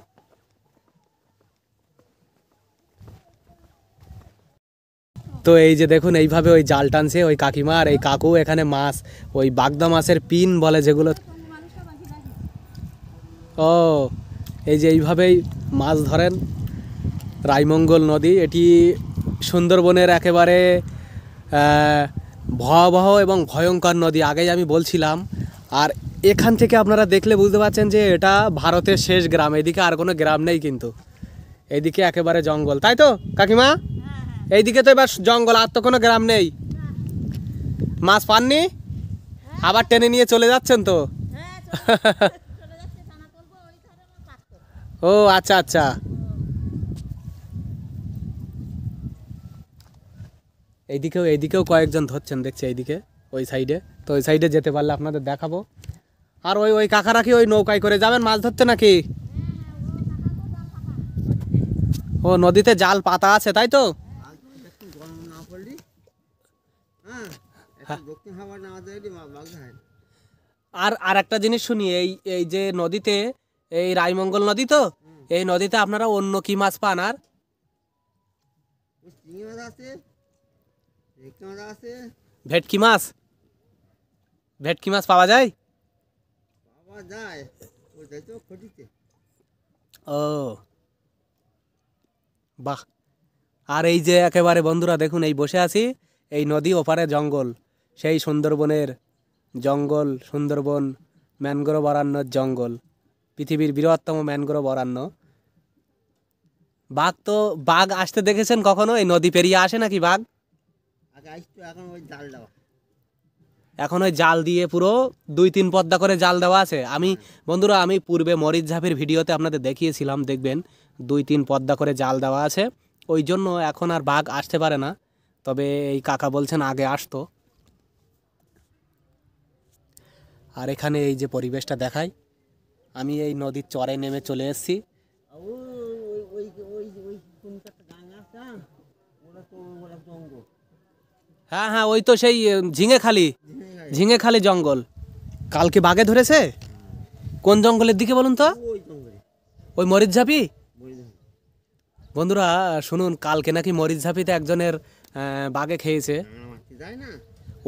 Speaker 1: তো এই যে দেখুন, এইভাবে ওই জাল টানছে ওই কাকিমা, আর এই কাকু এখানে মাছ, ওই বাগদা মাছের পিন বলে যেগুলো, ও এই যে এইভাবেই মাছ ধরেন। রায়মঙ্গল নদী এটি সুন্দরবনের একেবারে ভয়াবহ এবং ভয়ঙ্কর নদী, আগেই আমি বলছিলাম। আর এখান থেকে আপনারা দেখলে বুঝতে পারছেন যে এটা ভারতের শেষ গ্রাম, এদিকে আর কোনো গ্রাম নেই, কিন্তু এইদিকে একেবারে জঙ্গল, তাই তো কাকিমা? এইদিকে তো এবার জঙ্গল, আর তো কোনো গ্রাম নেই। মাছ পাননি? আবার টেনে নিয়ে চলে যাচ্ছেন তো? ও আচ্ছা আচ্ছা, এইদিকেও কয়েকজন ধরছেন দেখছি, এইদিকে ওই সাইডে। তো ওই সাইডে যেতে পারলে আপনাদের দেখাবো। আর ওই কাকারা কি ওই নৌকায় করে যাবেন মাছ ধরতে নাকি? ও নদীতে জাল পাতা আছে তাই তো? আর আর একটা জিনিস শুনি, এই এই যে নদীতে, এই রায়মঙ্গল নদী তো, এই নদীতে আপনারা অন্য কি মাছ পান? আর
Speaker 5: চিংড়ি মাছ আছে, ভেটকি মাছ আছে,
Speaker 1: ভেটকি মাছ, ভেটকি মাছ পাওয়া যায়?
Speaker 5: পাওয়া যায়, ওইটাই তো খটিতে।
Speaker 1: ও বাহ। আর এই যে একেবারে বন্ধুরা দেখুন, এই বসে আছি, এই নদী ওপারে জঙ্গল, সেই সুন্দরবনের জঙ্গল, সুন্দরবন ম্যানগ্রোভ অরণ্যর জঙ্গল, পৃথিবীর বৃহত্তম ম্যানগ্রোভ অরণ্য। বাঘ তো, বাঘ আসতে দেখেছেন কখনো? এই নদী পেরিয়ে আসে নাকি বাঘ?
Speaker 5: আগে আসতো, এখন ওই জাল দেওয়া।
Speaker 1: এখন ওই জাল দিয়ে পুরো 2-3 পদ্মা করে জাল দেওয়া আছে। আমি বন্ধুরা, আমি পূর্বে মরিচ ঝাপের ভিডিওতে আপনাদের দেখিয়েছিলাম, দেখবেন 2-3 পদ্মা করে জাল দেওয়া আছে, ওই জন্য এখন আর বাঘ আসতে পারে না। তবে এই কাকা বলছেন আগে আসতো। আর এখানে এই যে পরিবেশটা দেখাই, আমি এই নদীর চরে নেমে চলে এসেছি। হ্যাঁ হ্যাঁ, ওই তো সেই ঝিঙেখালি জঙ্গল। কালকে বাঘে ধরেছে? কোন জঙ্গলের দিকে বলুন তো? ওই মরিচঝাপি। বন্ধুরা শুনুন, কালকে নাকি মরিচঝাপিতে একজনের বাঘে খেয়েছে।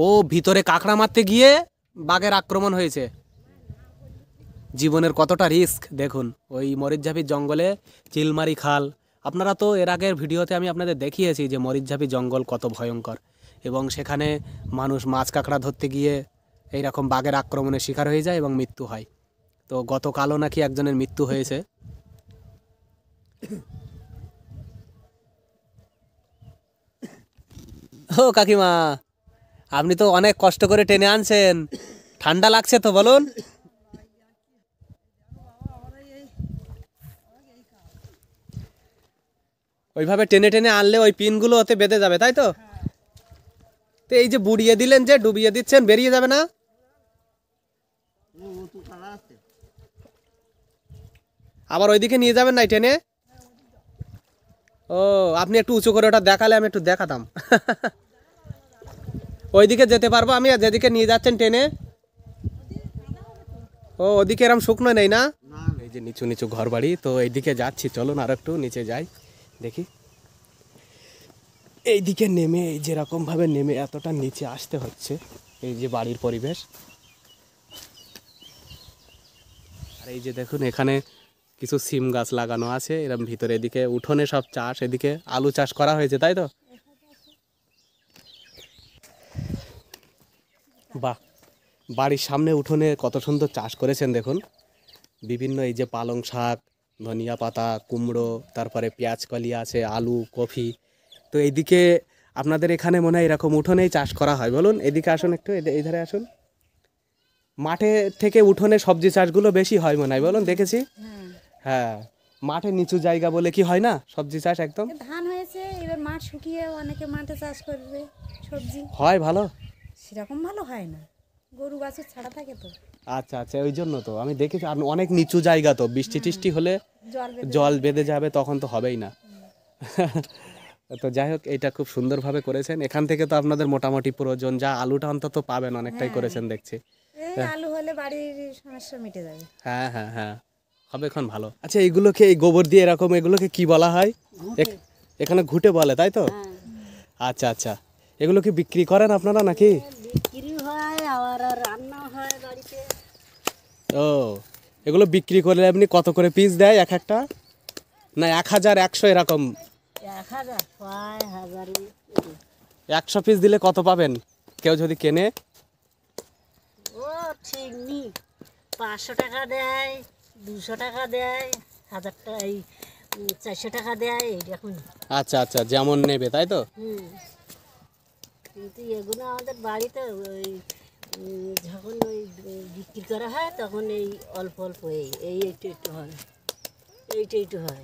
Speaker 1: ও ভিতরে কাঁকড়া মারতে গিয়ে বাঘের আক্রমণ হয়েছে। জীবনের কতটা রিস্ক দেখুন। ওই মরিচঝাপির জঙ্গলে চিলমারি খাল, আপনারা তো এর আগের ভিডিওতে আমি আপনাদের দেখিয়েছি যে মরিচঝাপি জঙ্গল কত ভয়ঙ্কর, এবং সেখানে মানুষ মাছ কাঁকড়া ধরতে গিয়ে এইরকম বাঘের আক্রমণের শিকার হয়ে যায় এবং মৃত্যু হয়। তো গতকালও নাকি একজনের মৃত্যু হয়েছে। ও কাকিমা, আপনি তো অনেক কষ্ট করে টেনে আনছেন, ঠান্ডা লাগছে তো বলুন? ওইভাবে টেনে টেনে আনলে ওই পিনগুলো ওতে বেঁধে যাবে, তাই তো? তো এই যে বুড়িয়ে দিলেন, যে ডুবিয়ে দিচ্ছেন, বেরিয়ে যাবে না? আবার ওইদিকে নিয়ে যাবেন না টেনে? ও, আপনি একটু উঁচু করে ওটা দেখালে আমি একটু দেখাতাম। ওইদিকে যেতে পারবো আমি, যেদিকে নিয়ে যাচ্ছেন টেনে? ও, ওদিকে এরকম শুকনো নেই না? এই যে নিচু নিচু ঘর বাড়ি, তো এইদিকে যাচ্ছি, চলুন আর একটু নিচে যাই, দেখি। এইদিকে নেমে, এই যেরকম ভাবে নেমে এতটা নিচে আসতে হচ্ছে, এই যে বাড়ির পরিবেশ। আর এই যে দেখুন, এখানে কিছু সিম গাছ লাগানো আছে এরকম ভিতরে, এদিকে উঠোনে সব চাষ, এদিকে আলু চাষ করা হয়েছে, তাই তো? বাহ, বাড়ির সামনে উঠোনে কত সুন্দর চাষ করেছেন দেখুন। বিভিন্ন এই যে পালং শাক, ধনিয়া পাতা, কুমড়ো, তারপরে পেঁয়াজ কলি আছে, আলু, কফি। তো এইদিকে আপনাদের এখানে মনে হয় এরকম উঠোনেই চাষ করা হয় বলুন? এদিকে আসুন একটু, এই ধারে আসুন। মাঠে থেকে উঠোনে সবজি চাষগুলো বেশি হয় মনে হয় বলুন, দেখেছি। হ্যাঁ, মাঠে নিচু জায়গা বলে কি হয় না সবজি চাষ একদম?
Speaker 7: ধান হয়েছে, এবার মাঠ শুকিয়ে অনেকে মাঠে চাষ করবে সবজি।
Speaker 1: হয় ভালো?
Speaker 7: সেরকম ভালো হয় না, গরু বাছুর ছাড়া থাকে তো।
Speaker 1: আচ্ছা আচ্ছা, ওই জন্য তো আমি দেখেছি। আর অনেক নিচু জায়গা, তো বৃষ্টি টিষ্টি হলে জল বেঁধে যাবে, তখন তো হবেই না। তো যাই হোক, এটা খুব সুন্দরভাবে করেছেন। এখান থেকে তো আপনাদের মোটামুটি প্রয়োজন, যা আলুটা অন্তত পাবেন, অনেকটাই করেছেন দেখছি।
Speaker 7: এই আলু হলে বাড়ির সমস্যা মিটে যাবে।
Speaker 1: হ্যাঁ হ্যাঁ হ্যাঁ, হবে এখন ভালো। আচ্ছা, এইগুলোকে, এই গোবর দিয়ে এরকম, এগুলোকে কি বলা হয়? এখানে ঘুটে বলে, তাই তো? আচ্ছা আচ্ছা, এগুলো কি বিক্রি করেন আপনারা নাকি?
Speaker 2: বিক্রি হয়, আবার রান্না হয় বাড়িতে।
Speaker 1: ও, এগুলো বিক্রি করলে আপনি কত করে পিস দেয় এক একটা? না 1000, 100 এরকম?
Speaker 2: 1000, 1000।
Speaker 1: 100 পিস দিলে কত পাবেন কেউ যদি কেনে?
Speaker 2: ও ঠিক নেই, 500 টাকা দেয়, 200 টাকা দেয়, 1000 টাকা, এই 400 টাকা দেয়, এইরকম।
Speaker 1: আচ্ছা আচ্ছা, যেমন নেবে, তাই তো?
Speaker 2: কিন্তু এগুলো আমাদের বাড়িতে ওই যখন ওই বিক্রি করা হয় তখন এই অল্প অল্প এইটা একটু হয়, এইটা একটু হয়।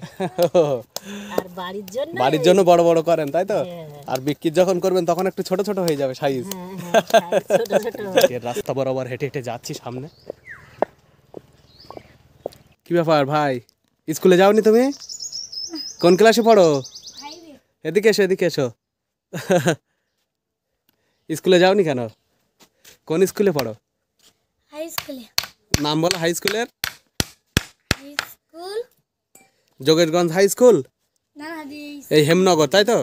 Speaker 2: আর বাড়ির জন্য
Speaker 1: বড় বড় করেন, তাই তো? আর বিক্রি যখন করবেন তখন একটু ছোট ছোট হয়ে যাবে সাইজ।
Speaker 2: ছোট ছোট।
Speaker 1: রাস্তা বরাবর হেঁটে হেঁটে যাচ্ছি সামনে। কি ব্যাপার ভাই, স্কুলে যাওনি তুমি? কোন ক্লাসে পড়ো? এদিকে এসো, এদিকে এসো। স্কুলে যাওনি কেন? কোন স্কুলে পড়ো?
Speaker 7: হাই স্কুলে।
Speaker 1: নাম বলো হাই স্কুলের।
Speaker 7: High school
Speaker 1: Jogeshganj high school,
Speaker 7: না না দি
Speaker 1: এই হেমনগর, তাই তো?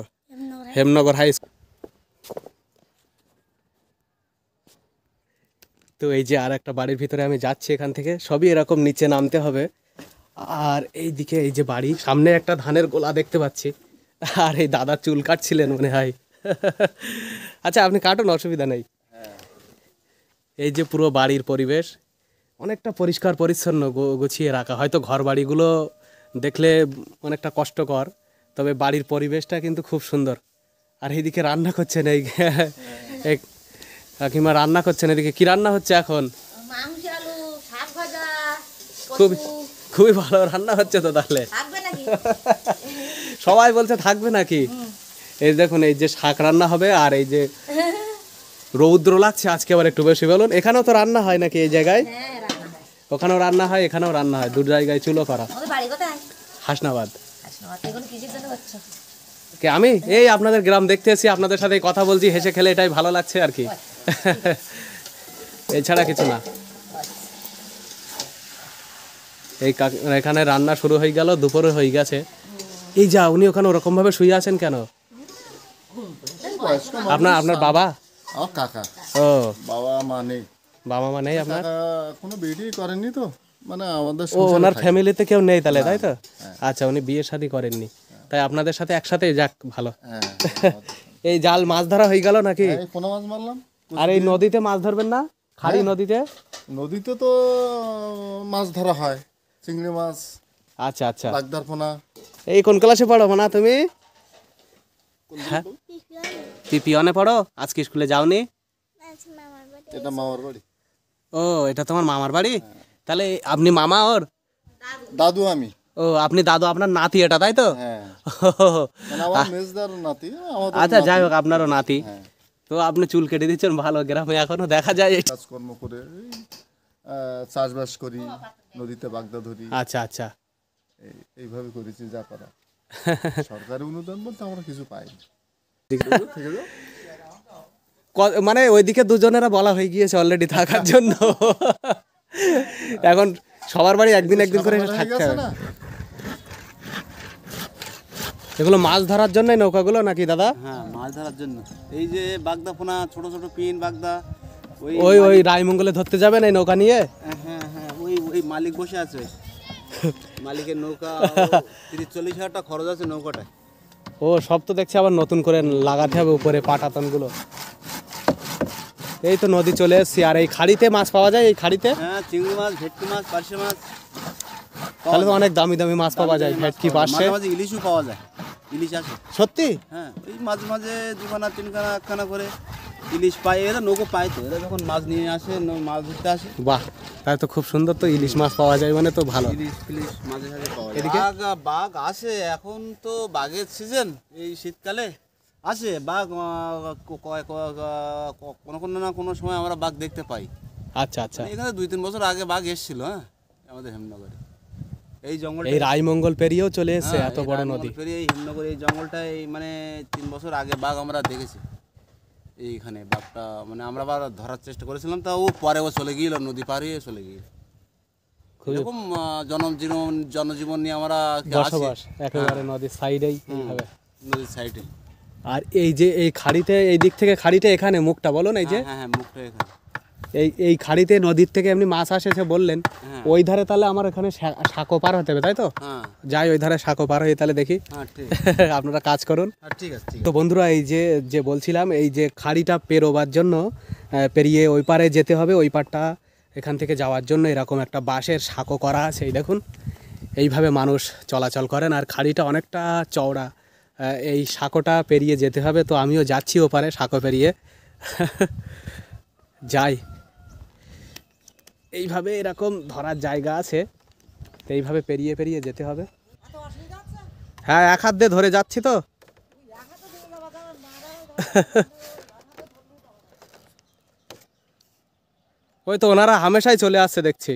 Speaker 1: Hemnagar high school. তো এই যে আর একটা বাড়ির ভিতরে আমি যাচ্ছি, এখান থেকে সবই এরকম নিচে নামতে হবে। আর এইদিকে এই যে বাড়ি, সামনে একটা ধানের গোলা দেখতে পাচ্ছি। আর এই দাদা চুল কাটছিলেন মনে হয়। আচ্ছা আপনি কাটুন, অসুবিধা নেই। এই যে পুরো বাড়ির পরিবেশ অনেকটা পরিষ্কার পরিচ্ছন্ন, গুছিয়ে রাখা। হয়তো ঘর বাড়িগুলো দেখলে অনেকটা কষ্টকর, তবে বাড়ির পরিবেশটা কিন্তু খুব সুন্দর। আর এইদিকে রান্না করছেন, এই কাকিমা রান্না করছেন। এদিকে কি রান্না হচ্ছে এখন?
Speaker 3: মাংস, আলু, শাক ভাজা।
Speaker 1: খুবই খুবই ভালো রান্না হচ্ছে তো তাহলে।
Speaker 3: থাকবে নাকি?
Speaker 1: সবাই বলছে থাকবে নাকি। এই দেখুন, এই যে শাক রান্না হবে। আর এই যে রৌদ্র লাগছে আজকে আবার একটু বেশি। বলুন, এখানেও তো রান্না হয় নাকি এই জায়গায়? ওখানেও রান্না হয়, এখানেও রান্না হয়, দু জায়গায় চুলো করা।
Speaker 3: বাড়ি কোথায়?
Speaker 1: হাসনাবাদ।
Speaker 3: এখন কিসের জন্য করছো?
Speaker 1: কে আমি? এই আপনাদের গ্রাম দেখতে এসেছি, আপনাদের সাথে কথা বলছি, হেসে খেলে এটাই ভালো লাগছে আর কি। এছাড়া কিছু না। এই এখানে রান্না শুরু হয়ে গেল, দুপুরে হয়ে গেছে। এই যা, উনি ওখানে ওরকম ভাবে শুয়ে আছেন কেন? আপনার বাবা?
Speaker 8: আমার কাকা।
Speaker 1: ও,
Speaker 8: বাবা মা নেই।
Speaker 1: বাবা মা নেই আপনার?
Speaker 8: কোনো বিয়ে করেননি তো, মানে আমাদের
Speaker 1: ও, ওনার ফ্যামিলিতে কেউ নেই তাহলে, তাই তো? আচ্ছা, উনি বিয়ে শাদী করেননি, তাই আপনাদের সাথে একসাথে যাক, ভালো। এই জাল মাছ ধরা হয়ে গেল নাকি?
Speaker 8: কোনো মাছ মারলাম।
Speaker 1: আর এই নদীতে মাছ ধরবেন না? খাড়ি নদীতে?
Speaker 8: নদীতে তো মাছ ধরা হয়, চিংড়ি মাছ।
Speaker 1: আচ্ছা আচ্ছা।
Speaker 8: বাগদারপোনা।
Speaker 1: এই কোন ক্লাসে পড়ো না তুমি? হ্যাঁ, পিপিওনে পড়ো। আজকে স্কুলে যাওনি?
Speaker 8: এটা মামার বাড়ি।
Speaker 1: ও, এটা তোমার মামার বাড়ি? তাহলে আপনি মামা ওর?
Speaker 8: দাদু আমি।
Speaker 1: ও, আপনি দাদু, আপনার নাতি এটা, তাই তো?
Speaker 8: হ্যাঁ, আমার মেজদার নাতি।
Speaker 1: আচ্ছা, যাই হোক, আপনারও নাতি। তো আপনি চুল কেটে দিচ্ছেন, ভালো। গ্রামে এখনো দেখা যায়।
Speaker 8: কাজকর্ম করে চাষবাস করি, নদীতে বাগদা ধরি।
Speaker 1: আচ্ছা আচ্ছা।
Speaker 8: এইভাবে করেছি যা করা। সরকারি অনুদান বলতে আমরা কিছু পাইনি।
Speaker 1: মানে ওইদিকে দুজনেরা বলা হয়ে গিয়েছে অলরেডি থাকার জন্য। এখন সবার বাড়ি একদিন একদিন করে থাকতে হবে। এগুলো মাছ ধরার জন্য নৌকাগুলো নাকি দাদা?
Speaker 4: হ্যাঁ, মাছ ধরার জন্য। এই যে বাগদা পোনা, ছোট ছোট পিন বাগদা,
Speaker 1: ওই রায়মঙ্গলে ধরতে যাবেন এই নৌকা নিয়ে?
Speaker 4: হ্যাঁ হ্যাঁ, ওই মালিক বসে আছে। মালিকের নৌকা 30-40 হাজার টাকা খরচ আছে নৌকাটায়।
Speaker 1: ও, সব তো দেখছি আবার নতুন করে লাগাতে হবে উপরে পাটাতনগুলো। এই তো নদী চলে এসেছি। আর এই খাড়িতে মাছ পাওয়া যায়? এই খাড়িতে
Speaker 4: হ্যাঁ, চিংড়ি মাছ, ভেটকি মাছ, পার্শে মাছ।
Speaker 1: তাহলে তো অনেক দামি দামি মাছ পাওয়া যায়। ভেটকি, পার্শে,
Speaker 4: মাঝে মাঝে ইলিশও পাওয়া যায়। ইলিশ আছে
Speaker 1: সত্যি?
Speaker 4: হ্যাঁ, ওই মাঝে মাঝে দুখানা তিনখানা একখানা করে ইলিশ পায়। এরা নৌকো পায় তো, এরা যখন মাছ নিয়ে আসে, মাছ ধরতে আসে।
Speaker 1: বাহ, তাই তো খুব সুন্দর। তো ইলিশ মাছ পাওয়া যায় মানে তো ভালো।
Speaker 4: ইলিশ ফিলিশ মাঝে মাঝে পাওয়া যায়।
Speaker 1: এদিকে
Speaker 4: বাঘ আসে, এখন তো বাঘের সিজন। এই শীতকালে আসে বাঘ। কোনো কোনো না কোনো সময় আমরা বাঘ দেখতে পাই।
Speaker 1: আচ্ছা আচ্ছা।
Speaker 4: এখানে 2-3 বছর আগে বাঘ এসেছিল। হ্যাঁ, আমাদের হেমনগরে এই জঙ্গল,
Speaker 1: এই রায়মঙ্গল পেরিয়েও চলে এসেছে, এত বড় নদী।
Speaker 4: এই হেমনগরে এই জঙ্গলটাই মানে 3 বছর আগে বাঘ আমরা দেখেছি। এইখানে বাঘটা মানে আমরা আবার ধরার চেষ্টা করেছিলাম, তা ও পরে ও চলে গিয়েছিল, নদী পার হয়ে চলে গিয়ে। এরকম জনজীবন নিয়ে আমরা
Speaker 1: বসবাস একেবারে নদীর সাইডেই, এইভাবে
Speaker 4: নদীর সাইডে।
Speaker 1: আর এই যে এই খাড়িতে, এই দিক থেকে খাড়িতে এখানে মুখটা বলুন, এই যে
Speaker 4: হ্যাঁ হ্যাঁ, মুখটা এখানে।
Speaker 1: এই খাড়িতে নদীর থেকে এমনি মাছ আসে সে বললেন। ওই ধারে তাহলে আমার এখানে সাঁকো পার হতে হবে, তাই তো?
Speaker 4: হ্যাঁ,
Speaker 1: যাই ওই ধারে সাঁকো পার হয়ে তাহলে দেখি।
Speaker 4: হ্যাঁ, ঠিক।
Speaker 1: আপনারা কাজ করুন।
Speaker 4: ঠিক আছে।
Speaker 1: তো বন্ধুরা, এই যে বলছিলাম, এই যে খাড়িটা পেরোবার জন্য পেরিয়ে ওই পারে যেতে হবে। ওই পারটা এখান থেকে যাওয়ার জন্য এরকম একটা বাঁশের সাঁকো করা আছে। এই দেখুন, এইভাবে মানুষ চলাচল করেন। আর খাড়িটা অনেকটা চওড়া, এই সাঁকোটা পেরিয়ে যেতে হবে। তো আমিও যাচ্ছি ওপারে সাঁকো পেরিয়ে। যাই, এইভাবে এরকম ধরার জায়গা আছে, তো এইভাবে পেরিয়ে পেরিয়ে যেতে হবে। হ্যাঁ, এক হাত দিয়ে ধরে যাচ্ছি তো। ওই তো ওনারা হামেশাই চলে আসছে দেখছি।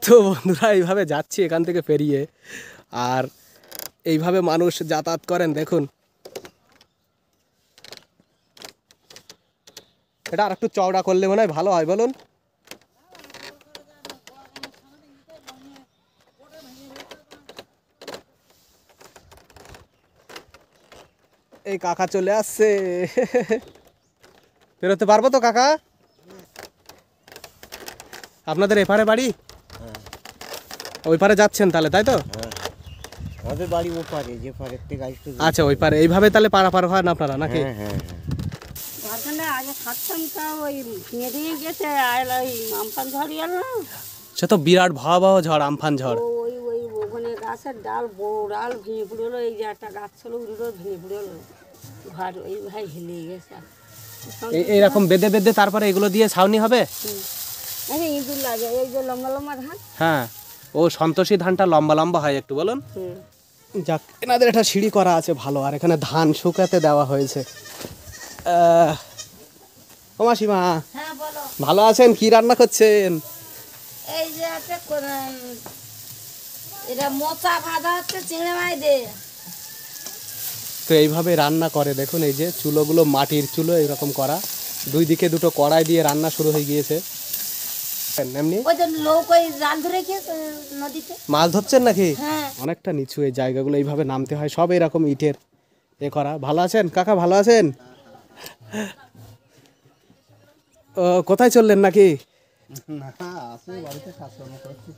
Speaker 1: তো বন্ধুরা, এইভাবে যাচ্ছি এখান থেকে পেরিয়ে। আর এইভাবে মানুষ যাতায়াত করেন দেখুন। এটা আর একটু চওড়া করলে মনে হয় ভালো হয়, বলুন। এই কাকা চলে আসছে। বেরোতে পারবো তো কাকা? আপনাদের এপারে বাড়ি? ওই পারে যাচ্ছেন তাহলে, তাই তো?
Speaker 5: আমাদের বাড়ি ও পারে, যে পারের থেকে আসতে।
Speaker 1: আচ্ছা, ওই পারে এইভাবে তাহলে পারাপার হয় না আপনারা নাকি?
Speaker 2: ঝাড়খণ্ডে আগে থাকতাম, তা ওই ভেঙে দিয়ে গেছে, আর ওই আমফান ঝড় গেল না,
Speaker 1: সে তো বিরাট ভয়াবহ ঝড়, আমফান ঝড়।
Speaker 2: ওই ওই ওখানে গাছের ডাল, বড় ডাল ভেঙে পড়লো, এই যে একটা গাছ ছিল উড়লো, ভেঙে পড়লো, ঘর ওই ভাই হেলে গেছে।
Speaker 1: এইরকম বেঁধে বেঁধে তারপরে এগুলো দিয়ে ছাউনি হবে?
Speaker 2: ইঁদুর লাগে, এই যে লম্বা লম্বা ধান।
Speaker 1: হ্যাঁ, ও সন্তোষী ধানটা লম্বা লম্বা হয়, একটু বলুন। যাক, এনাদের একটা সিঁড়ি করা আছে ভালো, আর এখানে ধান শুকাতে দেওয়া হয়েছে। ও মাসিমা,
Speaker 3: হ্যাঁ বলো।
Speaker 1: ভালো আছেন? কি রান্না করছেন?
Speaker 3: এই যে একটা এটা মোচা ভাজা হচ্ছে, চিংড়ি মাছ দিয়ে।
Speaker 1: তো এইভাবে রান্না করে, দেখুন এই যে চুলোগুলো মাটির চুলো এরকম করা, দুই দিকে দুটো কড়াই দিয়ে রান্না শুরু হয়ে গিয়েছে। এমনি
Speaker 3: ওই যে লোক ওই জাল ধরে গিয়েছে নদীতে,
Speaker 1: মাছ ধরছেন নাকি?
Speaker 3: হ্যাঁ।
Speaker 1: অনেকটা নিচু এই জায়গাগুলো, এইভাবে নামতে হয়, সব এরকম ইটের এ করা। ভালো আছেন কাকা? ভালো আছেন? ও, কোথায় চললেন নাকি?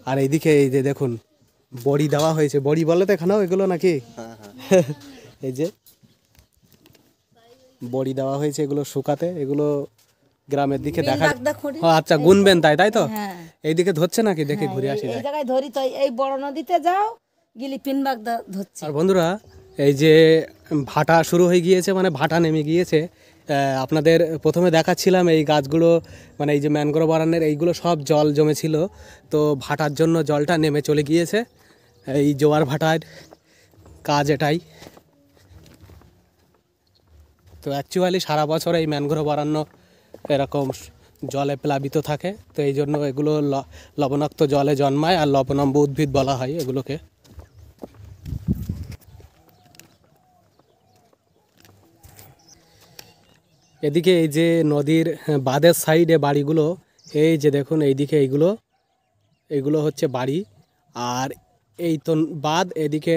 Speaker 1: আর এইদিকে এই যে দেখুন বড়ি দেওয়া হয়েছে, বড়ি বলে তো এখানেও এগুলো নাকি? এই যে বড়ি দেওয়া হয়েছে, এগুলো শুকাতে, এগুলো গ্রামের দিকে দেখা। ও আচ্ছা, গুনবেন তাই, তাই তো? এইদিকে ধরছে নাকি? দেখে ঘুরে আসি।
Speaker 3: এই জায়গায় ধরি তো, এই বড় নদীতে যাও গিলি পিনবাগ ধরছি।
Speaker 1: আর বন্ধুরা, এই যে ভাটা শুরু হয়ে গিয়েছে, মানে ভাটা নেমে গিয়েছে। আপনাদের প্রথমে দেখাচ্ছিলাম এই গাছগুলো, মানে এই যে ম্যানগ্রোভ অরণ্যের এইগুলো সব জল জমেছিল, তো ভাটার জন্য জলটা নেমে চলে গিয়েছে। এই জোয়ার ভাটার কাজ এটাই। তো অ্যাকচুয়ালি সারা বছর এই ম্যানগ্রোভ অরণ্য এরকম জলে প্লাবিত থাকে, তো এই জন্য এগুলো লবণাক্ত জলে জন্মায়, আর লবণাম্ব উদ্ভিদ বলা হয় এগুলোকে। এদিকে এই যে নদীর বাঁধের সাইডে বাড়িগুলো, এই যে দেখুন এইদিকে এইগুলো হচ্ছে বাড়ি, আর এই তো বাঁধ, এদিকে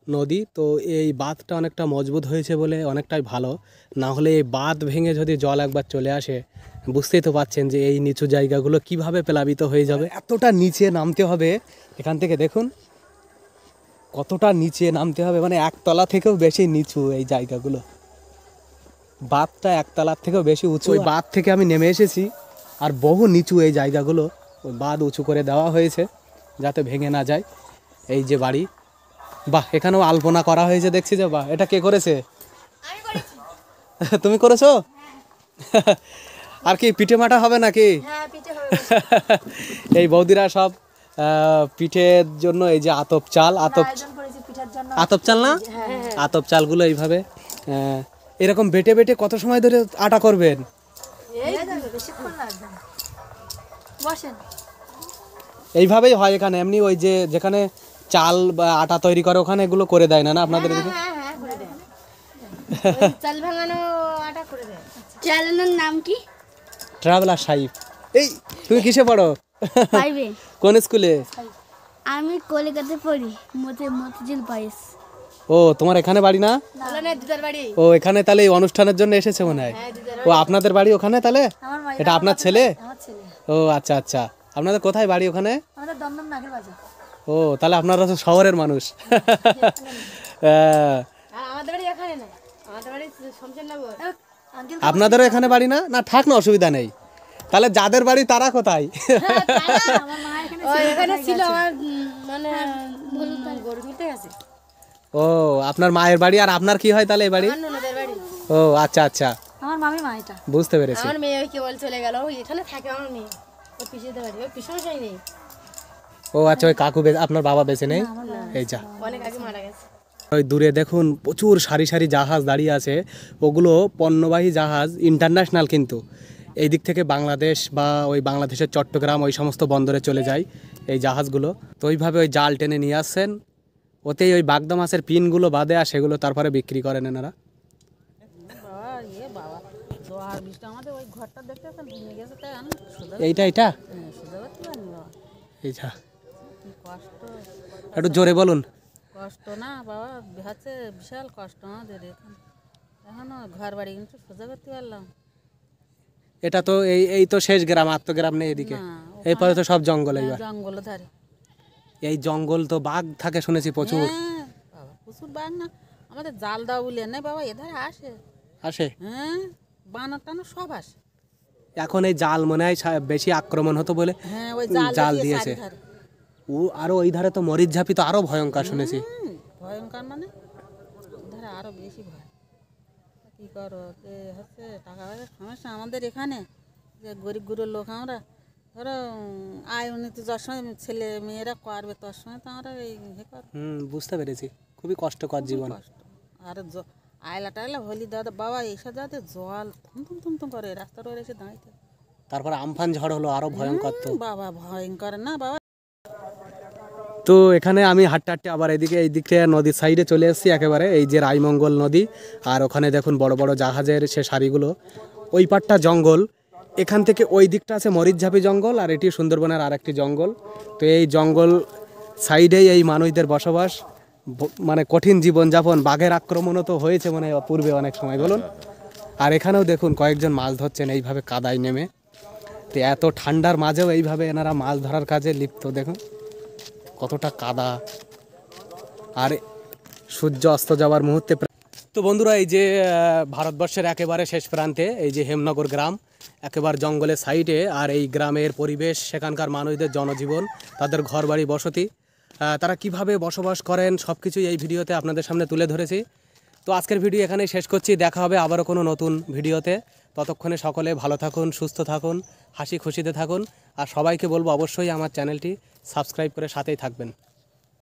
Speaker 1: নদী। তো এই বাঁধটা অনেকটা মজবুত হয়েছে বলে অনেকটাই ভালো, না হলে এই বাঁধ ভেঙে যদি জল একবার চলে আসে, বুঝতেই তো পাচ্ছেন যে এই নিচু জায়গাগুলো কিভাবে প্লাবিত হয়ে যাবে। এতটা নিচে নামতে হবে এখান থেকে, দেখুন কতটা নিচে নামতে হবে, মানে একতলা থেকেও বেশি নিচু এই জায়গাগুলো। বাঁধটা একতলার থেকেও বেশি উঁচু। ওই বাঁধ থেকে আমি নেমে এসেছি, আর বহু নিচু এই জায়গাগুলো। ওই বাঁধ উঁচু করে দেওয়া হয়েছে যাতে ভেঙে না যায়। এই যে বাড়ি, বাহ, এখানেও আলপনা করা হয়েছে দেখছি যে। বাহ, এটা কে করেছে? তুমি করেছো? আর কি পিঠে মাটা হবে নাকি? এই বৌদিরা সব পিঠের জন্য এই যে আতপ চাল না, আতপ চালগুলো এইভাবে এরকম বেটে বেটে কত সময় ধরে আটা করবেন? এইভাবেই হয় এখানে। এমনি ওই যে যেখানে চাল বা আটা তৈরি করে ওখানে এগুলো করে দেয় না, না আপনাদের এদিকে?
Speaker 3: চাল ভাঙানো আটা করে দেয়।
Speaker 7: চ্যানেলের নাম কি?
Speaker 1: ট্রাভেলার সাইফ। এই তুমি কিসে পড়ো?
Speaker 7: পাইবে।
Speaker 1: কোন স্কুলে?
Speaker 7: আমি কলকাতায় পড়ি, মতিঝিল বয়েজ।
Speaker 1: ও, তোমার এখানে বাড়ি না? ও, এখানে তাহলে এই অনুষ্ঠানের জন্য এসেছে মনে হয়। ও, আপনাদের বাড়ি ওখানে তাহলে? এটা আপনার ছেলে? ও আচ্ছা আচ্ছা, আপনাদের কোথায় বাড়ি ওখানে? ও, তাহলে আপনারা তো শহরের মানুষ। আপনাদেরও এখানে বাড়ি না? না থাক না, অসুবিধা নেই। তাহলে যাদের বাড়ি তারা কোথায়? ও, আপনার মায়ের বাড়ি। আর আপনার কি হয় তাহলে এই বাড়ি? ও আচ্ছা আচ্ছা,
Speaker 2: আমার মামি মা, এটা
Speaker 1: বুঝতে পেরেছি।
Speaker 3: আমার মেয়ে কেবল চলে গেল, এখানে থাকে আমার মেয়ে, ওই পিসিতে বাড়ি, ওই পিসমশাই নেই।
Speaker 1: ও আচ্ছা, ওই কাকু আপনার বাবা বেঁচে নেই? এই যা,
Speaker 3: অনেক আগে মারা গেছে।
Speaker 1: ওই দূরে দেখুন প্রচুর সারি সারি জাহাজ দাঁড়িয়ে আছে, ওগুলো পণ্যবাহী জাহাজ, ইন্টারন্যাশনাল কিন্তু। এই দিক থেকে বাংলাদেশ বা ওই বাংলাদেশের চট্টগ্রাম ওই সমস্ত বন্দরে চলে যায় এই জাহাজগুলো। তো ওইভাবে ওই জাল টেনে নিয়ে আসছেন, ওতেই ওই বাগদা মাছের পিনগুলো বাদে আর সেগুলো তারপরে বিক্রি করেন এনারা। এইটা এইটা এইটা একটু জোরে বলুন।
Speaker 2: কষ্ট না বাবা, হচ্ছে বিশাল কষ্ট আমাদের এখানে।
Speaker 3: এখনো ঘর বাড়ি কিন্তু সোজা করতে পারলাম
Speaker 1: এটা তো এই এই তো শেষ গ্রাম, আর তো গ্রাম নেই এদিকে। এরপরে তো সব জঙ্গল। এইবার
Speaker 3: জঙ্গল ধারে
Speaker 1: এই জঙ্গল তো বাঘ থাকে শুনেছি প্রচুর।
Speaker 3: হ্যাঁ বাবা প্রচুর বাঘ না, আমাদের জাল দাও বলে না বাবা, এধারে আসে।
Speaker 1: আসে?
Speaker 3: হ্যাঁ বানর টানর সব আসে।
Speaker 1: এখন এই জাল মনে হয় বেশি আক্রমণ হতো বলে
Speaker 3: হ্যাঁ ওই
Speaker 1: জাল দিয়েছে। ও আরো ওই ধারে তো মরিচ ঝাপি তো আরো ভয়ঙ্কর শুনেছি।
Speaker 3: ভয়ঙ্কর মানে এধারে আরো বেশি ভয়। কি করো যে হচ্ছে টাকা পয়সার সমস্যা আমাদের এখানে, যে গরিব গরিব লোক আমরা, ধরো আয় উন্নতি যার সময় ছেলে মেয়েরা করবে তার সময় তো আমরা এই করো।
Speaker 1: বুঝতে পেরেছি, খুবই কষ্টকর জীবন।
Speaker 3: কষ্ট। আর আয়লা টায়লা হলি দাদা বাবা এইসব যাতে জল থুমথুম থুমথুম করে রাস্তার ওপরে এসে দাঁড়াইতে।
Speaker 1: তারপর আমফান ঝড় হলো, আরো ভয়ঙ্কর তো।
Speaker 3: বাবা ভয়ঙ্কর না বাবা।
Speaker 1: তো এখানে আমি হাঁটতে হাঁটতে আবার এদিকে এই দিকটা নদীর সাইডে চলে এসেছি একেবারে, এই যে রায়মঙ্গল নদী। আর ওখানে দেখুন বড় বড় জাহাজের সে সারিগুলো, ওই পাটটা জঙ্গল। এখান থেকে ওই দিকটা আছে মরিচঝাপি জঙ্গল, আর এটি সুন্দরবনের আর একটি জঙ্গল। তো এই জঙ্গল সাইডেই এই মানুষদের বসবাস, মানে কঠিন জীবনযাপন। বাঘের আক্রমণও তো হয়েছে মনে হয় পূর্বে অনেক সময়, বলুন। আর এখানেও দেখুন কয়েকজন মাছ ধরছেন এইভাবে কাদায় নেমে। তো এত ঠান্ডার মাঝেও এইভাবে এনারা মাছ ধরার কাজে লিপ্ত, দেখুন কতটা কাদা। আর সূর্য অস্ত যাওয়ার মুহূর্তে। তো বন্ধুরা, এই যে ভারতবর্ষের একেবারে শেষ প্রান্তে এই যে হেমনগর গ্রাম, একেবারে জঙ্গলের সাইডে। আর এই গ্রামের পরিবেশ, সেখানকার মানুষদের জনজীবন, তাদের ঘরবাড়ি বসতি, তারা কিভাবে বসবাস করেন সব কিছুই এই ভিডিওতে আপনাদের সামনে তুলে ধরেছি। তো আজকের ভিডিও এখানেই শেষ করছি, দেখা হবে আবারও কোনো নতুন ভিডিওতে। ততক্ষণে সকলে ভালো থাকুন, সুস্থ থাকুন, হাসি খুশিতে থাকুন। আর সবাইকে বলবো অবশ্যই আমার চ্যানেলটি সাবস্ক্রাইব করে সাথেই থাকবেন।